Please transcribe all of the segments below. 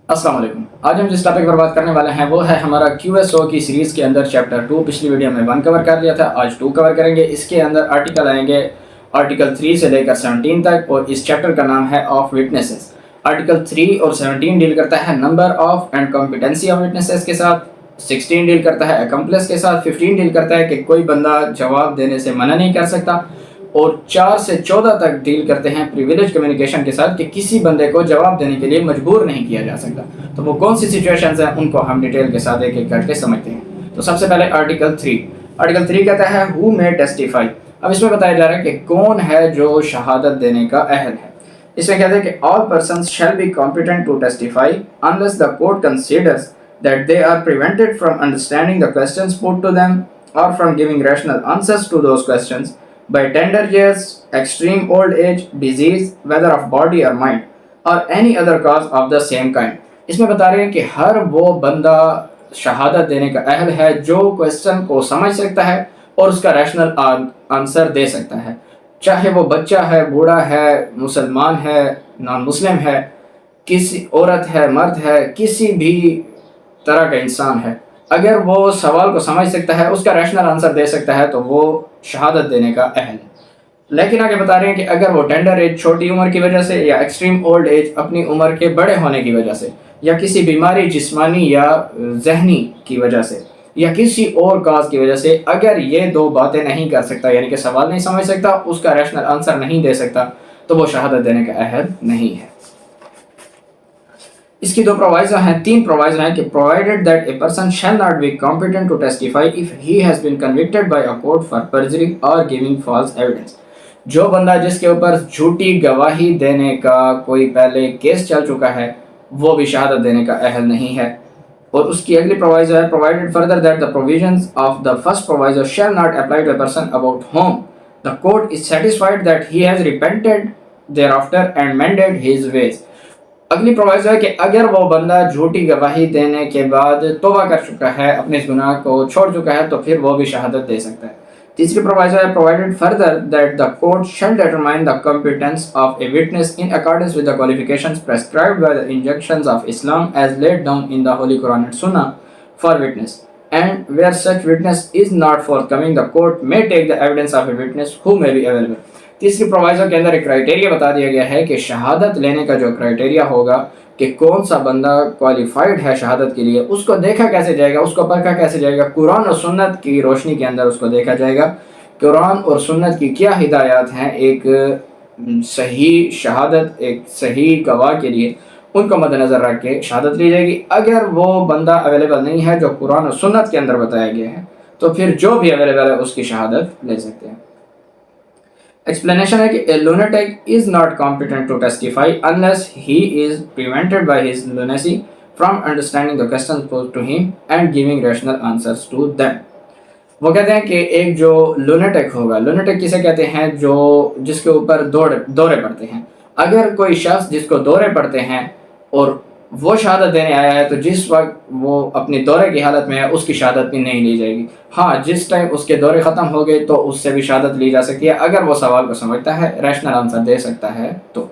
السلام علیکم. آج ہم جس ٹاپک پر بات کرنے والے ہیں وہ ہے ہمارا کیو ایس او کی سیریز کے اندر چیپٹر 2. پچھلی ویڈیو میں 1 کور کر لیا تھا, آج 2 کور کریں گے. اس کے اندر آرٹیکل آئیں گے آرٹیکل 3 سے لے کر 17 تک, اور اس چیپٹر کا نام ہے آف وٹنسز. آرٹیکل 3 اور 17 ڈیل کرتا ہے number of and competency of witnesses کے ساتھ, 16 ڈیل کرتا ہے اکمپلس کے ساتھ, 15 ڈیل کرتا ہے کہ کوئی بندہ جواب دینے سے منع نہیں کر سکتا, اور 4 سے 14 تک ڈیل کرتے ہیں پریویلیج کمیونیکیشن کے ساتھ کہ کسی بندے کو جواب دینے کے لیے مجبور نہیں کیا جا سکتا. تو وہ کون سی سچویشنز ہیں ان کو ہم ڈیٹیل کے ساتھ ایک ایک کر کے سمجھتے ہیں. تو سب سے پہلے آرٹیکل 3 کہتا ہے ہو میں ٹیسٹیفائی. اب اس میں بتایا جا رہا ہے کہ کون ہے جو شہادت دینے کا اہل ہے. اس میں کہتے ہیں کہ all persons shall be competent to testify unless the court considers that they are prevented from understanding the questions put to them or from giving rational answers to those questions by tender years, extreme old age, disease, whether of body or mind, or any other cause of the same kind. اس میں بتا رہے ہیں کہ ہر وہ بندہ شہادت دینے کا اہل ہے جو کوسچن کو سمجھ سکتا ہے اور اس کا ریشنل آنسر دے سکتا ہے, چاہے وہ بچہ ہے, بوڑھا ہے, مسلمان ہے, نان مسلم ہے, کسی عورت ہے, مرد ہے, کسی بھی طرح کا انسان ہے. اگر وہ سوال کو سمجھ سکتا ہے, اس کا ریشنل آنسر دے سکتا ہے, تو وہ شہادت دینے کا اہل ہے. لیکن آگے بتا رہے ہیں کہ اگر وہ ٹینڈر ایج چھوٹی عمر کی وجہ سے, یا ایکسٹریم اولڈ ایج اپنی عمر کے بڑے ہونے کی وجہ سے, یا کسی بیماری جسمانی یا ذہنی کی وجہ سے, یا کسی اور کاز کی وجہ سے اگر یہ دو باتیں نہیں کر سکتا, یعنی کہ سوال نہیں سمجھ سکتا, اس کا ریشنل آنسر نہیں دے سکتا, تو وہ شہادت دینے کا اہل نہیں ہے. اس کی 2 پرووائزر ہیں, 3 پرووائزر ہیں کہ provided that a person shall not be competent to testify if he has been convicted by a court for perjury or giving false evidence. جو بندہ جس کے اوپر جھوٹی گواہی دینے کا کوئی پہلے کیس چل چکا ہے, وہ بھی شہادت دینے کا اہل نہیں ہے. اور اس کی اگلی پرووائزر ہے provided further that the provisions of the first proviso shall not apply to a person about whom the court is satisfied that he has repented thereafter and mended his ways. اگلی پرووائزر ہے کہ اگر وہ بندہ جھوٹی گواہی دینے کے بعد توبہ کر چکا ہے, اپنے اس گناہ کو چھوڑ چکا ہے, تو پھر وہ بھی شہادت دے سکتا ہے. تیسری پرووائزر ہے provided further that the court shall determine the competence of a witness in accordance with the qualifications prescribed by the injunctions of Islam as laid down in the Holy Quran and Sunnah for witness, and where such witness is not forthcoming the court may take the evidence of a witness who may be available. تیسری پرووائزر کے اندر ایک criteria بتا دیا گیا ہے کہ شہادت لینے کا جو کرائٹیریا ہوگا کہ کون سا بندہ کوالیفائڈ ہے شہادت کے لیے, اس کو دیکھا کیسے جائے گا, اس کو پرکھا کیسے جائے گا. قرآن اور سنت کی روشنی کے اندر اس کو دیکھا جائے گا. قرآن اور سنت کی کیا ہدایات ہیں ایک صحیح شہادت, ایک صحیح گواہ کے لیے, ان کو مد نظر رکھ کے شہادت لی جائے گی. اگر وہ بندہ اویلیبل نہیں ہے جو قرآن اور سنت کے اندر بتایا گیا ہے, تو پھر جو بھی اویلیبل ہے اس کی شہادت لے سکتے ہیں. ایکسپلینیشن ہے کہ a lunatic is not competent to testify unless he is prevented by his lunacy from understanding the questions posed to him and giving rational answers to them. وہ کہتے ہیں کہ ایک جو لونیٹک ہوگا, لونیٹک کسے کہتے ہیں, جو جس کے اوپر دورے پڑتے ہیں. اگر کوئی شخص جس کو دورے پڑتے ہیں اور وہ شہادت دینے آیا ہے, تو جس وقت وہ اپنی دورے کی حالت میں ہے اس کی شہادت بھی نہیں لی جائے گی. ہاں, جس ٹائم اس کے دورے ختم ہو گئے تو اس سے بھی شہادت لی جا سکتی ہے اگر وہ سوال کو سمجھتا ہے, ریشنل آنسر دے سکتا ہے. تو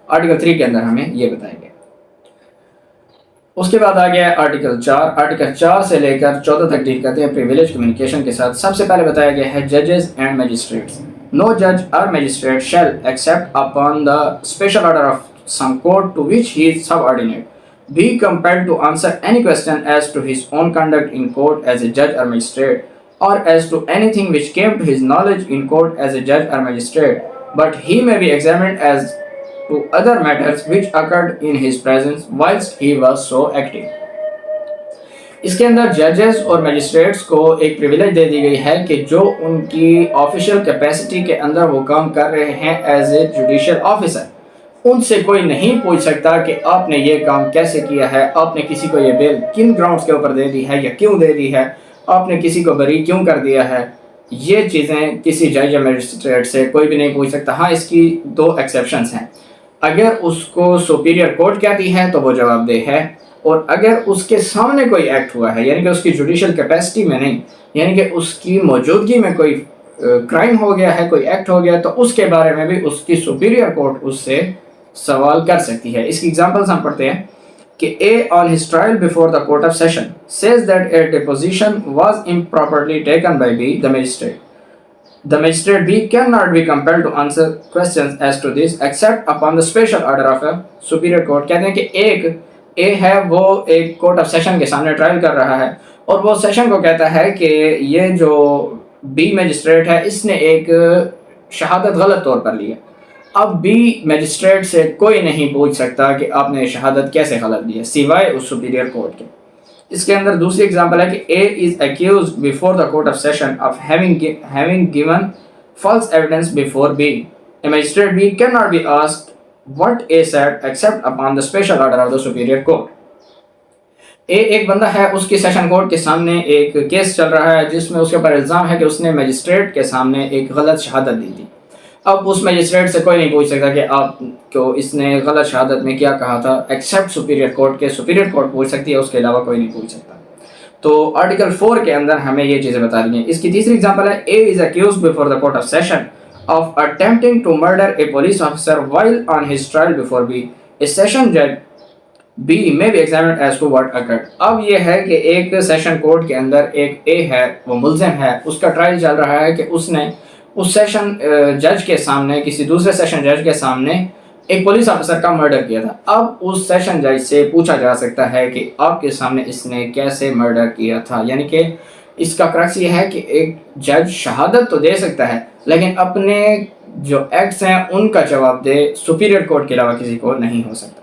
آرٹیکل 3 کے اندر ہمیں یہ بتایا گیا. اس کے بعد آ گیا آرٹیکل 4. آرٹیکل 4 سے لے کر 14 تک ڈیل کرتے ہیں پریویلیج کمیونیکیشن کے ساتھ. سب سے پہلے بتایا گیا ہے ججز and magistrates. No judge or magistrate shall, except upon the special order of some court to which he is subordinate, be compelled to answer any question as to his own conduct in court as a judge or magistrate, or as to anything which came to his knowledge in court as a judge or magistrate, but he may be examined as to other matters which occurred in his presence whilst he was so acting. اس کے اندر ججز اور magistrates کو ایک privilege دے دی گئی ہے کہ جو ان کی آفیشیل کیپیسٹی کے اندر وہ کام کر رہے ہیں ایز اے جوڈیشل آفیسر, ان سے کوئی نہیں پوچھ سکتا کہ آپ نے یہ کام کیسے کیا ہے, آپ نے کسی کو یہ بیل کن گراؤنڈز کے اوپر دے دی ہے یا کیوں دے دی ہے, آپ نے کسی کو بری کیوں کر دیا ہے. یہ چیزیں کسی جج یا میجسٹریٹ سے کوئی بھی نہیں پوچھ سکتا. ہاں, اس کی 2 ایکسیپشنز ہیں. اگر اس کو سپیریئر کورٹ کہتی ہے تو وہ جواب دہ ہے, اور اگر اس کے سامنے کوئی ایکٹ ہوا ہے, یعنی کہ اس کی جوڈیشل کیپیسٹی میں نہیں, یعنی کہ اس کی موجودگی میں کوئی کرائم ہو گیا ہے, کوئی ایکٹ ہو گیا, تو اس کے بارے میں بھی اس کی سپیریئر کورٹ اس سے سوال کر سکتی ہے. اس کی ایگزامپلز ہم پڑھتے ہیں. کہ A on his trial before the court of session says that a deposition was improperly taken by B, the magistrate. The magistrate B cannot be compelled to answer questions as to this except upon the special order of a superior court. کہتے ہیں کہ ایک A ہے وہ ایک court of session کے سامنے trial کر رہا ہے اور وہ سیشن کو کہتا ہے کہ یہ جو B میجسٹریٹ ہے اس نے ایک شہادت غلط طور پر لی ہے. اب B میجسٹریٹ سے کوئی نہیں پوچھ سکتا کہ آپ نے شہادت کیسے غلط دی ہے سوائے اس سپیریئر کورٹ کے. اس کے اندر دوسری اگزامپل ہے کہ A is accused before the court of session of having given false evidence before B. A magistrate B cannot be asked what A said except upon the special order of the superior court. A ایک بندہ ہے, اس کی session court کے سامنے ایک case چل رہا ہے جس میں اس کے اوپر الزام ہے کہ اس نے میجسٹریٹ کے سامنے ایک غلط شہادت دی تھی. اب اس میجسٹریٹ سے کوئی نہیں پوچھ سکتا کہ آپ کو اس نے غلط شہادت میں کیا کہا تھا ایکسیپٹ سپیریئر کورٹ کے. سپیریئر کورٹ پوچھ سکتی ہے, اس کے علاوہ کوئی نہیں پوچھ سکتا. تو آرٹیکل 4 کے اندر ہمیں یہ چیزیں بتا دی ہیں. اس کی تیسری اگزامپل ہے A is accused before the court of session of attempting to murder a police officer while on his trial before B. A session judge B may be examined as to what occurred. اب یہ ہے کہ ایک session court کے اندر ایک A ہے, وہ ملزم ہے, اس کا ٹرائل چل رہا ہے کہ اس نے اس سیشن جج کے سامنے کسی دوسرے سیشن جج کے سامنے ایک پولیس آفیسر کا مرڈر کیا تھا. اب اس سیشن جج سے پوچھا جا سکتا ہے کہ آپ کے سامنے اس نے کیسے مرڈر کیا تھا. یعنی کہ اس کا کرکس یہ ہے کہ ایک جج شہادت تو دے سکتا ہے لیکن اپنے جو ایکٹس ہیں ان کا جواب دے سپیریئر کورٹ کے علاوہ کسی کو نہیں ہو سکتا.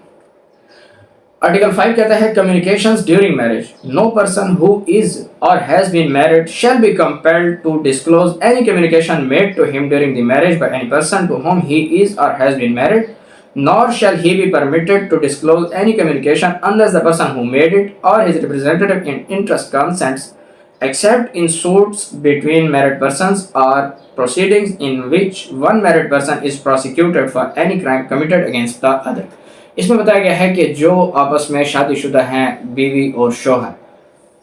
آرٹیکل 5 کہتا ہے communications during marriage. No person who is or has been married shall be compelled to disclose any communication made to him during the marriage by any person to whom he is or has been married, nor shall he be permitted to disclose any communication unless the person who made it or his representative in interest consents, except in suits between married persons or proceedings in which one married person is prosecuted for any crime committed against the other. اس میں بتایا گیا ہے کہ جو آپس میں شادی شدہ ہیں بیوی اور شوہر,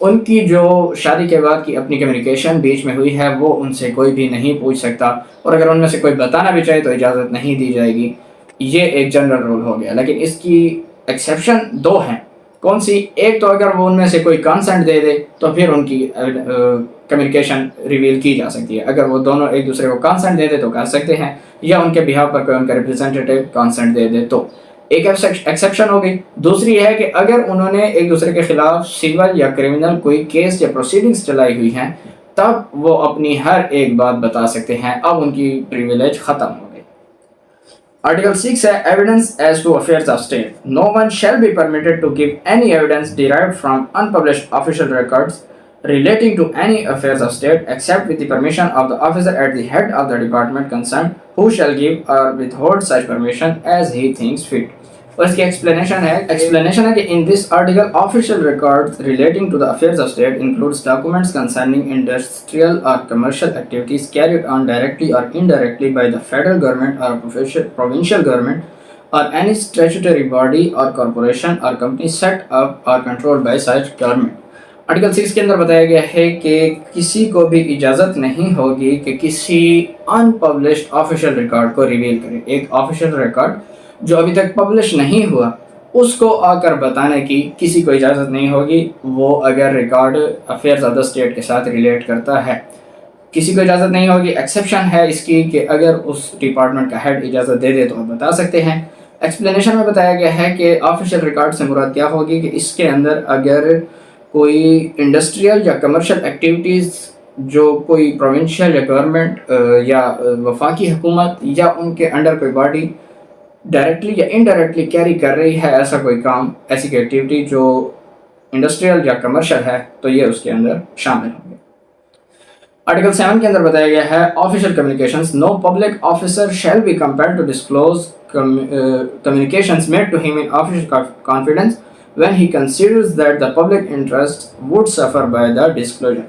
ان کی جو شادی کے بعد کی اپنی کمیونیکیشن بیچ میں ہوئی ہے وہ ان سے کوئی بھی نہیں پوچھ سکتا, اور اگر ان میں سے کوئی بتانا بھی چاہے تو اجازت نہیں دی جائے گی. یہ ایک جنرل رول ہو گیا. لیکن اس کی ایکسیپشن 2 ہیں. کون سی؟ ایک تو اگر وہ ان میں سے کوئی کنسنٹ دے دے تو پھر ان کی کمیونیکیشن ریویل کی جا سکتی ہے. اگر وہ دونوں ایک دوسرے کو کنسنٹ دے دے تو کر سکتے ہیں, یا ان کے بہاف پر کوئی ان کا ریپرزینٹیٹیو کنسنٹ دے دے تو ایک ایکسیپشن ہوگی. دوسری ہے کہ اگر انہوں نے ایک دوسرے کے خلاف سول یا کریمنل کوئی کیس یا پروسیڈنگز چلائی ہوئی ہیں تب وہ اپنی ہر ایک بات بتا سکتے ہیں. اب ان کی پریویلیج ختم ہو گئی. آرٹیکل 6 ہے evidence as to affairs of state. No one shall be permitted to give any evidence derived from unpublished official records relating to any affairs of state except with the permission of the officer at the head of the department concerned, who shall give or withhold such permission as he thinks fit. اور اس کی explanation ہے کہ in this article official records relating to the affairs of state includes documents concerning industrial or commercial activities carried on directly or indirectly by the federal government or provincial government or any statutory body or corporation or company set up or controlled by such government. Article 6 کے اندر بتایا گیا ہے کہ کسی کو بھی اجازت نہیں ہوگی کہ کسی unpublished official record کو ریویل کرے. ایک آفیشیل ریکارڈ جو ابھی تک پبلش نہیں ہوا اس کو آ کر بتانے کی کسی کو اجازت نہیں ہوگی. وہ اگر record affairs of the state کے ساتھ ریلیٹ کرتا ہے کسی کو اجازت نہیں ہوگی. ایکسیپشن ہے اس کی کہ اگر اس ڈپارٹمنٹ کا ہیڈ اجازت دے دے تو آپ بتا سکتے ہیں. ایکسپلینیشن میں بتایا گیا ہے کہ آفیشیل ریکارڈ سے مراد کیا ہوگی کہ اس کے اندر اگر کوئی انڈسٹریل یا کمرشل ایکٹیویٹیز جو کوئی پروونشل یا گورنمنٹ یا وفاقی حکومت یا ان کے انڈر کوئی باڈی ڈائریکٹلی یا انڈائریکٹلی کیری کر رہی ہے ایسا کوئی کام, ایسی ایکٹیویٹی جو انڈسٹریل یا کمرشل ہے تو یہ اس کے اندر شامل ہوں گے. آرٹیکل 7 کے اندر بتایا گیا ہے official communications. No public officer shall be compelled to disclose communications made to him in official confidence when he considers that the public interest would suffer by the disclosure.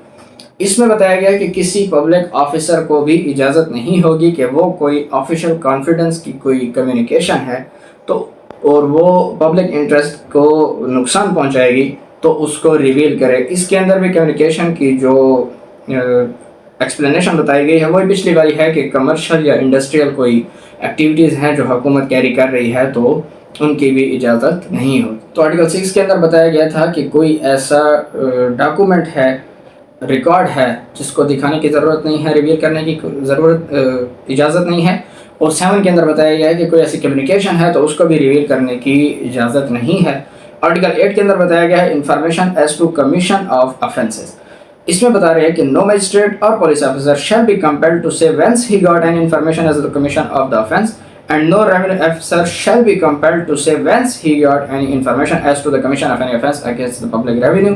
اس میں بتایا گیا کہ کسی پبلک آفیسر کو بھی اجازت نہیں ہوگی کہ وہ کوئی آفیشیل کانفیڈنس کی کوئی کمیونیکیشن ہے تو اور وہ پبلک انٹرسٹ کو نقصان پہنچائے گی تو اس کو ریویل کرے. اس کے اندر بھی کمیونیکیشن کی جو ایکسپلینیشن بتائی گئی ہے وہی پچھلی والی ہے کہ کمرشل یا انڈسٹریل کوئی ایکٹیویٹیز ہیں جو حکومت کیری کر رہی ہے تو ان کی بھی اجازت نہیں ہوتی. تو آرٹیکل 6 کے اندر بتایا گیا تھا کہ کوئی ایسا ڈاکومنٹ ہے، ریکارڈ ہے جس کو دکھانے کی ضرورت نہیں ہے، ریویل کرنے کی اجازت نہیں ہے. اور 7 کے اندر بتایا گیا ہے کہ کوئی ایسی کمیونیکیشن ہے تو اس کو بھی ریویل کرنے کی اجازت نہیں ہے. آرٹیکل 8 کے اندر بتایا گیا ہے information as to commission of offences. اس میں بتا رہے ہیں کہ نو مجسٹریٹ اور police officer shall be compelled to say whence he got any information as to commission of the offence and no revenue officer shall be compelled to say whence he got any information as to the commission of any offence against the public revenue.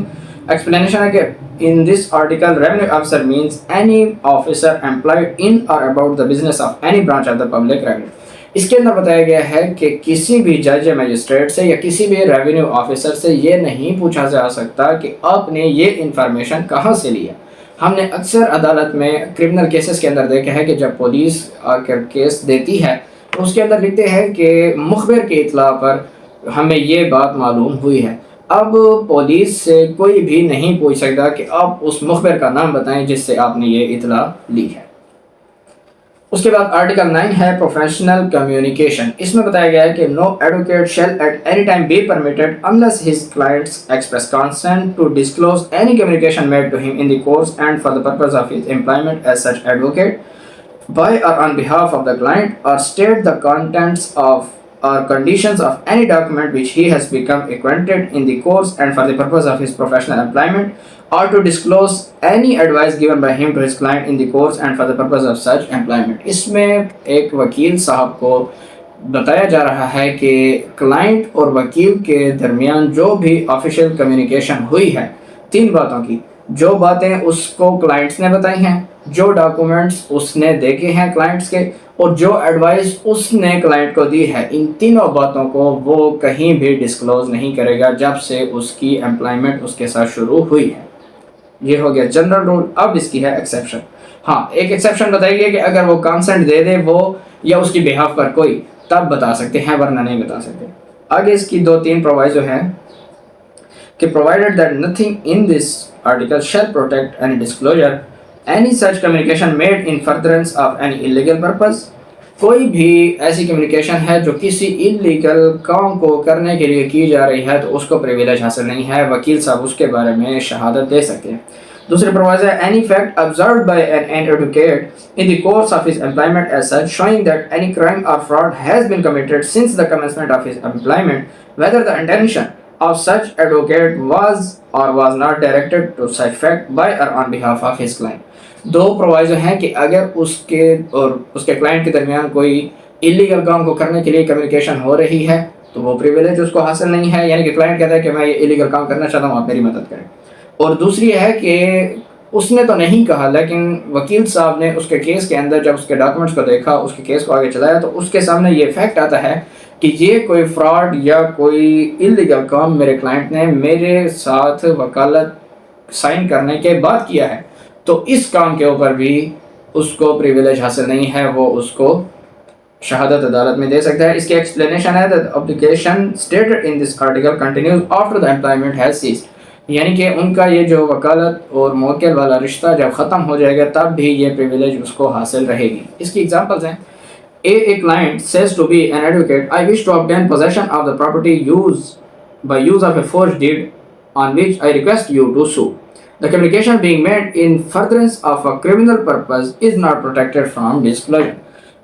Explanation again. In this article, revenue officer means any officer employed in or about the business of any branch of the public revenue. اس کے اندر بتایا گیا ہے کہ کسی بھی جج magistrate سے یا کسی بھی ریونیو آفیسر سے یہ نہیں پوچھا جا سکتا کہ آپ نے یہ انفارمیشن کہاں سے لیا. ہم نے اکثر عدالت میں کرمنل کیسز کے اندر دیکھا ہے کہ جب پولیس آ کر کیس دیتی ہے اس کے اندر لکھتے ہیں کہ مخبر کی اطلاع پر ہمیں یہ بات معلوم ہوئی ہے. اب پولیس سے کوئی بھی نہیں پوچھ سکتا کہ آپ اس مخبر کا نام بتائیں جس سے آپ نے یہ اطلاع لی ہے. اس کے بعد آرٹیکل 9 ہے پروفیشنل کمیونیکیشن. اس میں بتایا گیا ہے کہ no advocate shall at any time be permitted unless his client's express consent to disclose any communication made to him in the course and for the purpose of his employment as such advocate by or on behalf of the client or state the contents of or conditions of any document which he has become acquainted in the course and for the purpose of his professional employment or to disclose any advice given by him to his client in the course and for the purpose of such employment. اس میں ایک وکیل صاحب کو بتایا جا رہا ہے کہ کلائنٹ اور وکیل کے درمیان جو بھی آفیشیل کمیونیکیشن ہوئی ہے 3 باتوں کی، جو باتیں اس کو کلائنٹس نے بتائی ہیں، جو ڈاکومنٹس اس نے دیکھے ہیں کلائنٹس کے، اور جو ایڈوائس اس نے کلائنٹ کو دی ہے، ان تینوں باتوں کو وہ کہیں بھی ڈسکلوز نہیں کرے گا جب سے اس کی امپلائمنٹ اس کے ساتھ شروع ہوئی ہے. یہ ہو گیا جنرل رول. اب اس کی ہے ایکسیپشن. ہاں، ایک ایکسیپشن بتائی گئی کہ اگر وہ کانسنٹ دے دے وہ یا اس کی بہاف پر کوئی، تب بتا سکتے ہیں ورنہ نہیں بتا سکتے. آگے اس کی 2-3 پرووائزو ہیں کہ provided that nothing in this article shall protect any disclosure any such communication made in furtherance of any illegal purpose. کوئی بھی ایسی کمیونیکیشن ہے جو کسی انلیگل کام کو کرنے کے لیے کی جا رہی ہے تو اس کو پریویلیج حاصل نہیں ہے. وکیل صاحب اس کے بارے میں شہادت دے سکتے ہیں. دوسری پرووائز ہے any fact observed by an advocate in the course of his employment as such showing that any crime or fraud has been committed since the commencement of his employment whether the intention of such advocate was or was not directed to such fact by or on behalf of his client. 2 پرووائزو ہیں کہ اگر اس کے اور اس کے client کے درمیان کوئی illegal کام کو کرنے کے لیے کمیونیکیشن ہو رہی ہے تو وہ پریویلیج اس کو حاصل نہیں ہے، یعنی کہ کلائنٹ کہتا ہے کہ میں یہ انلیگل کام کرنا چاہتا ہوں، آپ میری مدد کریں. اور دوسری ہے کہ اس نے تو نہیں کہا لیکن وکیل صاحب نے اس کے کیس کے اندر جب اس کے ڈاکومنٹس کو دیکھا، اس کے کیس کو آگے چلایا تو اس کے سامنے یہ فیکٹ آتا ہے کہ یہ کوئی فراڈ یا کوئی انلیگل کام میرے کلائنٹ نے میرے ساتھ وکالت سائن کرنے کے بعد کیا ہے، تو اس کام کے اوپر بھی اس کو پریویلیج حاصل نہیں ہے، وہ اس کو شہادت عدالت میں دے سکتا ہے. اس کی ایکسپلینیشن ہے that obligation stated in this article continues after the employment has ceased. یعنی کہ ان کا یہ جو وکالت اور موکل والا رشتہ جب ختم ہو جائے گا تب بھی یہ پریویلیج اس کو حاصل رہے گی. اس کی ایگزامپلز ہیں. A client says to be an advocate, I wish to obtain possession of the property by use of a forged deed on which I request you to sue. The communication being made in furtherance of a criminal purpose is not protected from disclosure.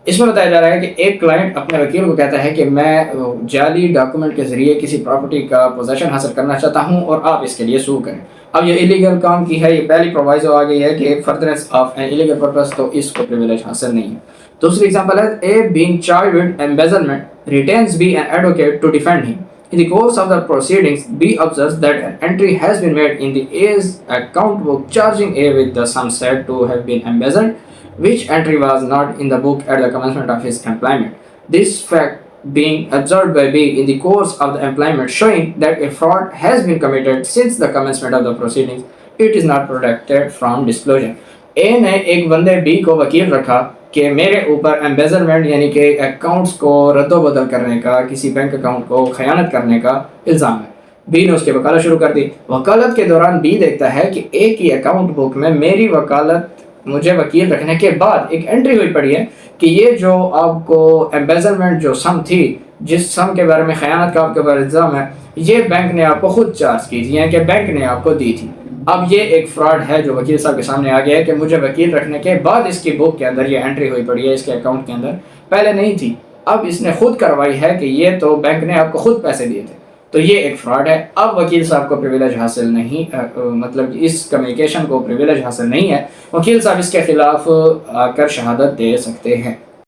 اس میں بتایا جا رہا ہے کہ ایک client اپنے وکیل کو کہتا ہے کہ میں جعلی ڈاکومنٹ کے ذریعے کسی پراپرٹی کا پوزیشن حاصل کرنا چاہتا ہوں اور آپ اس کے لیے سو کریں. اب یہ انلیگل کام کی ہے، یہ پہلی پرووائزو آ گئی ہے کہ ایک furtherance of an illegal purpose، تو اس کو پریویلیج حاصل نہیں ہے. دوسری ایگزامپل ہے A being charged with embezzlement retains B an advocate to defend him. In the course of the proceedings, B observes that an entry has been made in the A's account book charging A with the sum said to have been embezzled, which entry was not in the book at the commencement of his employment. This fact being observed by B in the course of the employment showing that a fraud has been committed since the commencement of the proceedings, it is not protected from disclosure. A نے ایک بندے B کو وکیل رکھا کہ میرے اوپر ایمبیزلمنٹ یعنی کہ اکاؤنٹس کو رد و بدل کرنے کا، کسی بینک اکاؤنٹ کو خیانت کرنے کا الزام ہے. بی نے اس کی وکالت شروع کر دی. وکالت کے دوران بی دیکھتا ہے کہ اے کی اکاؤنٹ بک میں میری وکالت مجھے وکیل رکھنے کے بعد ایک انٹری ہوئی پڑی ہے کہ یہ جو آپ کو ایمبیزلمنٹ جو سم تھی جس سم کے بارے میں خیانت کا آپ کے اوپر الزام ہے، یہ بینک نے آپ کو خود چارج کی تھی، یعنی کہ بینک نے آپ کو دی تھی۔ اب یہ ایک فراڈ ہے جو وکیل صاحب کے سامنے آ گیا ہے کہ مجھے وکیل رکھنے کے بعد اس کی بک کے اندر یہ انٹری ہوئی پڑی ہے اس کے اکاؤنٹ کے اندر، پہلے نہیں تھی۔ اب اس نے خود کروائی ہے کہ یہ تو بینک نے آپ کو خود پیسے دیے تھے، تو یہ ایک فراڈ ہے۔ اب وکیل صاحب کو پریویلیج حاصل نہیں، مطلب اس کمیونیکیشن کو پریویلیج حاصل نہیں ہے، وکیل صاحب اس کے خلاف آ کر شہادت دے سکتے ہیں۔